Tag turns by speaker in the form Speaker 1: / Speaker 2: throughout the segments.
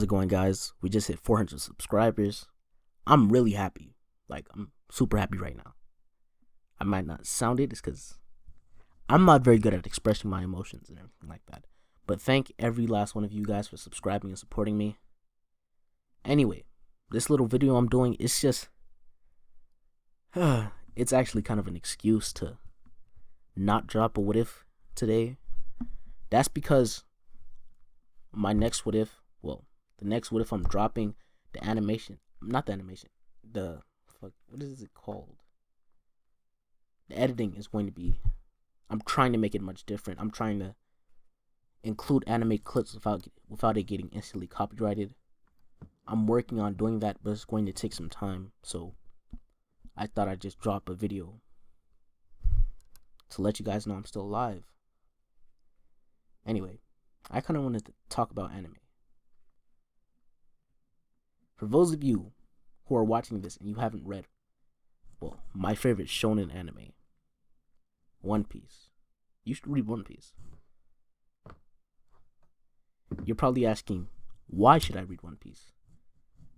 Speaker 1: How's it going, guys? We just hit 400 subscribers. I'm really happy. I'm super happy right now. I might not sound it, it's because I'm not very good at expressing my emotions and everything like that. But thank every last one of you guys for subscribing and supporting me. Anyway, this little video I'm doing, it's just, it's actually kind of an excuse to not drop a what if today. That's because my next what if, the next what if I'm dropping the animation, not the animation, what is it called? The editing is going to be, I'm trying to make it much different. I'm trying to include anime clips without it getting instantly copyrighted. I'm working on doing that, but it's going to take some time. So I thought I'd just drop a video to let you guys know I'm still alive. Anyway, I kind of wanted to talk about anime. For those of you who are watching this and you haven't read, my favorite shonen anime, One Piece. You should read One Piece. You're probably asking, why should I read One Piece?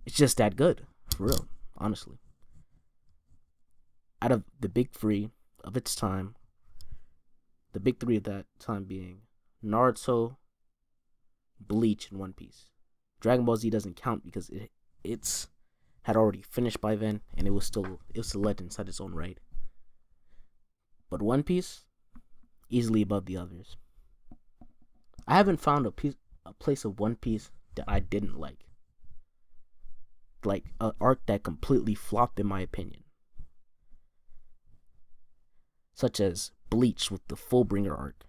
Speaker 1: It's just that good, for real, honestly. Out of the big three of its time, the big three of that time being Naruto, Bleach, and One Piece. Dragon Ball Z doesn't count because it's had already finished by then, and it was a legend inside its own right. But One Piece, easily above the others. I haven't found a place of One Piece that I didn't like an arc that completely flopped in my opinion, such as Bleach with the Fullbringer arc.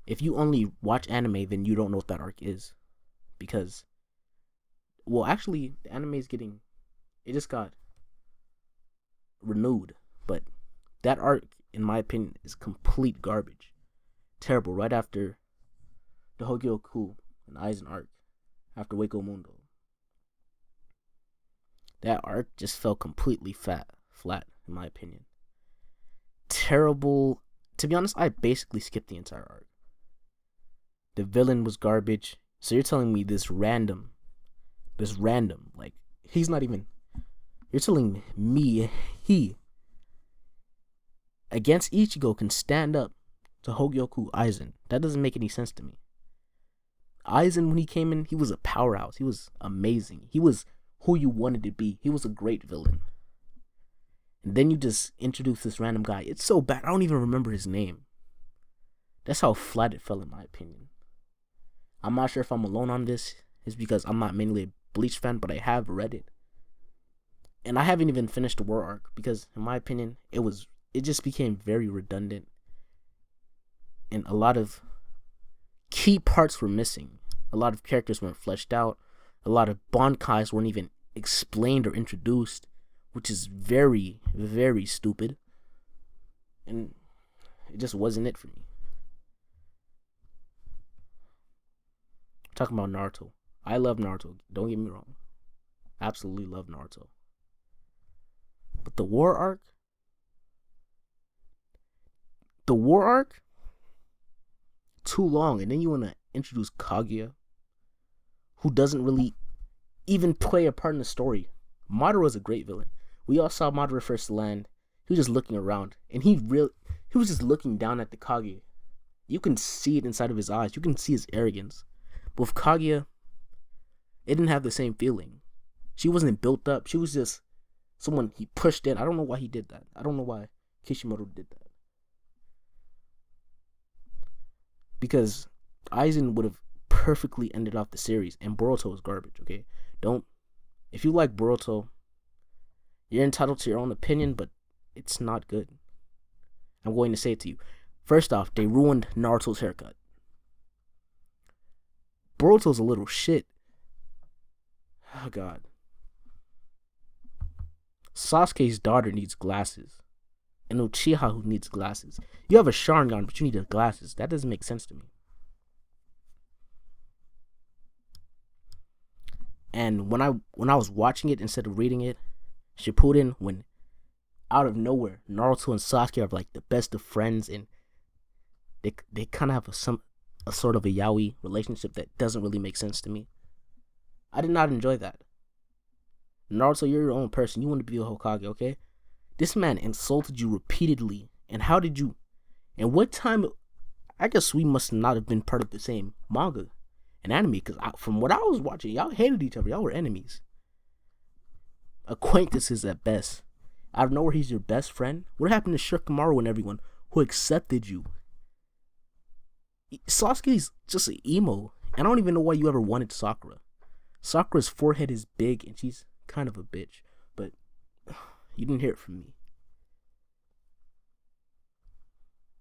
Speaker 1: If you only watch anime, then you don't know what that arc is, because actually the anime is it just got renewed, but that arc, in my opinion, is complete garbage. Terrible. Right after the Hogyoku and Aizen arc, after Wako Mundo, that arc just fell completely flat, in my opinion. Terrible. To be honest, I basically skipped the entire arc. The villain was garbage. So you're telling me this random, he's not even, you're telling me he, against Ichigo, can stand up to Hogyoku Aizen? That doesn't make any sense to me. Aizen, when he came in, he was a powerhouse. He was amazing. He was who you wanted to be. He was a great villain. And then you just introduce this random guy. It's so bad, I don't even remember his name. That's how flat it fell, in my opinion. I'm not sure if I'm alone on this. It's because I'm not mainly a Bleach fan, but I have read it. And I haven't even finished the war arc because, in my opinion, it just became very redundant. And a lot of key parts were missing. A lot of characters weren't fleshed out. A lot of Bankais weren't even explained or introduced, which is very, very stupid. And it just wasn't it for me. Talking about Naruto. I love Naruto. Don't get me wrong. Absolutely love Naruto. But the war arc, too long. And then you want to introduce Kaguya, who doesn't really even play a part in the story. Madara is a great villain. We all saw Madara first land. He was just looking around, and he was just looking down at the Kaguya. You can see it inside of his eyes. You can see his arrogance. But with Kaguya, it didn't have the same feeling. She wasn't built up. She was just someone he pushed in. I don't know why he did that. I don't know why Kishimoto did that. Because Aizen would have perfectly ended off the series, and Boruto was garbage, okay? If you like Boruto, you're entitled to your own opinion, but it's not good. I'm going to say it to you. First off, they ruined Naruto's haircut. Boruto's a little shit. Oh god. Sasuke's daughter needs glasses. And Uchiha who needs glasses. You have a Sharingan, but you need glasses. That doesn't make sense to me. And when I was watching it instead of reading it, Shippuden, when out of nowhere Naruto and Sasuke are like the best of friends, and they kind of have a sort of a yaoi relationship that doesn't really make sense to me. I did not enjoy that. Naruto, you're your own person. You want to be a Hokage, okay? This man insulted you repeatedly. And how did you... And what time... I guess we must not have been part of the same manga and anime, because from what I was watching, y'all hated each other. Y'all were enemies. Acquaintances at best. Out of nowhere, he's your best friend. What happened to Shikamaru and everyone who accepted you? Sasuke's just an emo. And I don't even know why you ever wanted Sakura. Sakura's forehead is big and she's kind of a bitch. But you didn't hear it from me.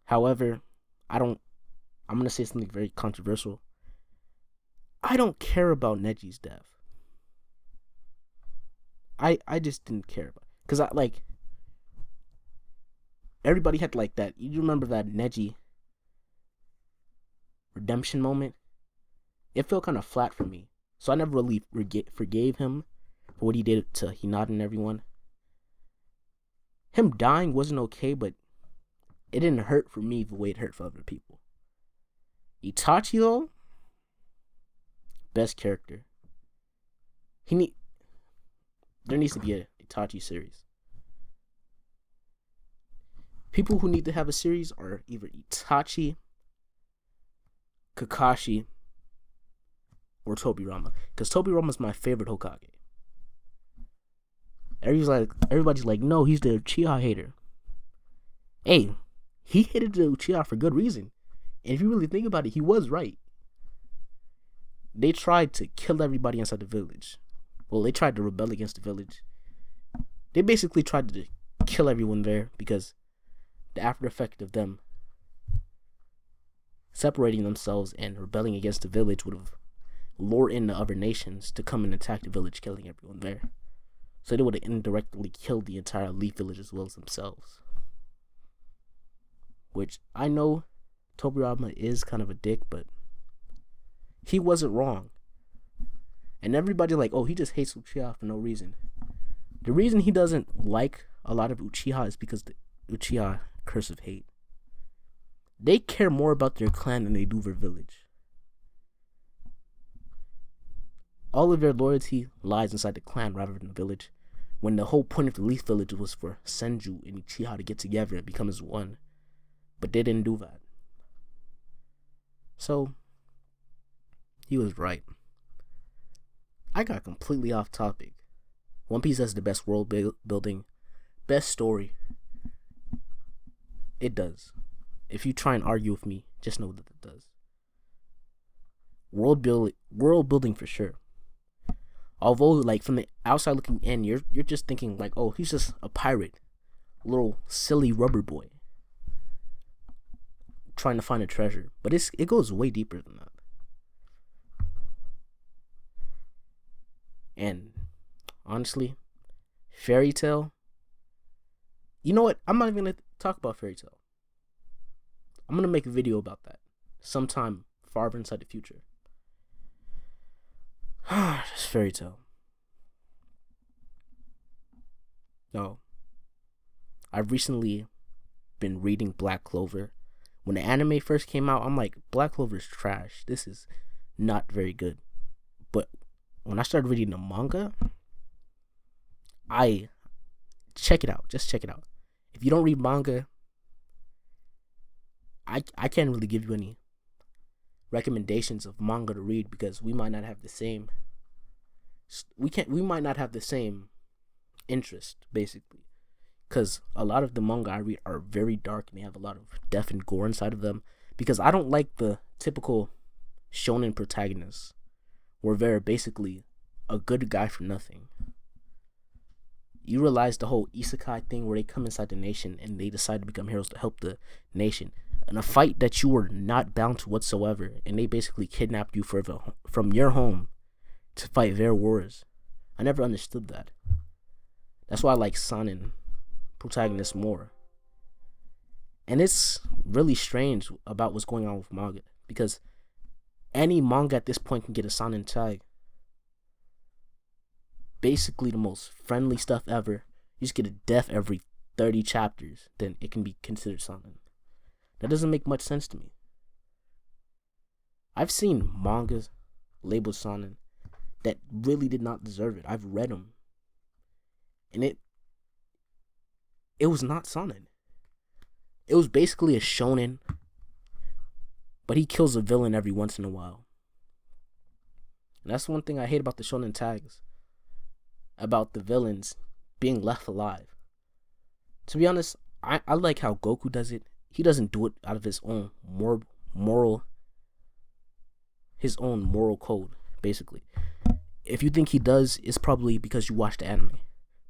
Speaker 1: However, I'm going to say something very controversial. I don't care about Neji's death. I just didn't care about it. Because everybody had like that. You remember that Neji redemption moment? It felt kind of flat for me. So I never really forgave him for what he did to Hinata and everyone. Him dying wasn't okay, but it didn't hurt for me the way it hurt for other people. Itachi, though, best character. There needs to be a Itachi series. People who need to have a series are either Itachi, Kakashi, or Tobirama. Because Tobirama's my favorite Hokage. Everybody's like, no, he's the Uchiha hater. Hey, he hated the Uchiha for good reason. And if you really think about it, he was right. They tried to kill everybody inside the village. Well, they tried to rebel against the village. They basically tried to kill everyone there because the after effect of them separating themselves and rebelling against the village would have lured in the other nations to come and attack the village, killing everyone there. So they would have indirectly killed the entire Leaf village as well as themselves. Which I know Tobirama is kind of a dick, but he wasn't wrong. And everybody like, oh, he just hates Uchiha for no reason. The reason he doesn't like a lot of Uchiha is because the Uchiha curse of hate. They care more about their clan than they do their village. All of their loyalty lies inside the clan rather than the village, when the whole point of the Leaf village was for Senju and Uchiha to get together and become as one. But they didn't do that. So, he was right. I got completely off topic. One Piece has the best world building, best story. It does. If you try and argue with me, just know that it does. World building for sure. Although, like, from the outside looking in, you're just thinking like, oh, he's just a pirate, little silly rubber boy, trying to find a treasure. But it goes way deeper than that. And honestly, Fairy Tail. You know what? I'm not even gonna talk about Fairy Tail. I'm gonna make a video about that sometime farther inside the future. Just Fairy Tail. No. I've recently been reading Black Clover. When the anime first came out, I'm like, Black Clover's trash. This is not very good. But when I started reading the manga, check it out. Just check it out. If you don't read manga, I can't really give you any recommendations of manga to read because we might not have the same interest, basically, because a lot of the manga I read are very dark and they have a lot of death and gore inside of them, because I don't like the typical shonen protagonists where they're basically a good guy for nothing. You realize the whole isekai thing where they come inside the nation and they decide to become heroes to help the nation in a fight that you were not bound to whatsoever, and they basically kidnapped you from your home to fight their wars. I never understood that. That's why I like shonen protagonists more. And it's really strange about what's going on with manga, because any manga at this point can get a shonen tag. Basically the most friendly stuff ever. You just get a death every 30 chapters, then it can be considered shonen. That doesn't make much sense to me. I've seen mangas labeled shonen that really did not deserve it. I've read them, and it was not solid. It was basically a shonen, but he kills a villain every once in a while. And that's one thing I hate about the shonen tags, about the villains being left alive. To be honest, I like how Goku does it. He doesn't do it out of his own moral code, basically. If you think he does, it's probably because you watched the anime.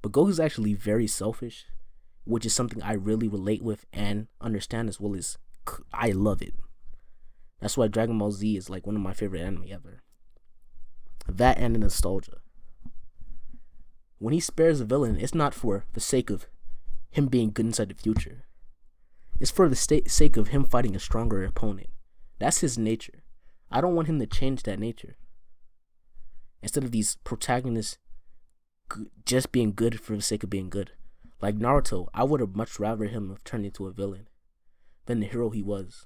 Speaker 1: But Goku's actually very selfish, which is something I really relate with and understand, as well as I love it. That's why Dragon Ball Z is like one of my favorite anime ever. That and the nostalgia. When he spares a villain, it's not for the sake of him being good inside the future. It's for the sake of him fighting a stronger opponent. That's his nature. I don't want him to change that nature. Instead of these protagonists just being good for the sake of being good. Like Naruto, I would have much rather him have turned into a villain than the hero he was.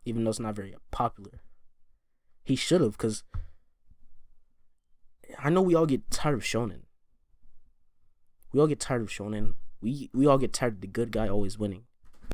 Speaker 1: Even though it's not very popular. He should have, because I know we all get tired of shonen. We all get tired of shonen. We all get tired of the good guy always winning.